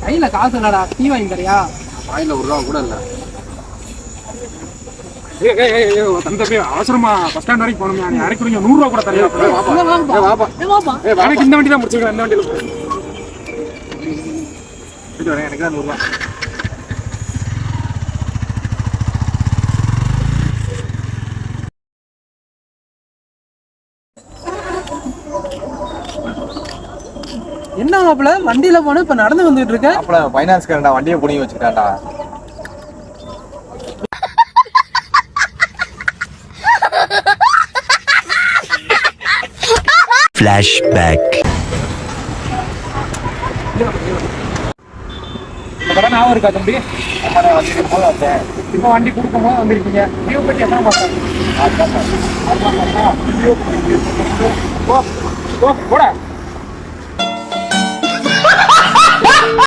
கையில காசு இல்லடா, டீ வாங்கி தரியா? வாயில ஒரு ரூபா கூட இல்ல. தம்பி அவசரமா பஸ் ஸ்டாண்ட் வரைக்கும் போகணுமே, நீ அரைக்கு 100 ரூபா கூட தரையா? எனக்கு இந்த வண்டி தான் முடிச்சிருக்கேன், இந்த வண்டியில வரேன். எனக்கு தான் 100 ரூபா. என்ன மாப்பிள்ள வண்டியில போன இப்ப நடந்து வந்துட்டு இருக்க? அப்பல ஃபைனான்ஸ் காரடா வண்டியை புடிங்கி வச்சுட்டான்டா. Flashback. ஞாபகம் இருக்கா தம்பி? இப்போ வண்டி கொடுக்கும் போது வந்திருக்கீங்க. டியூ பற்றி எத்தனை மாசம்? போட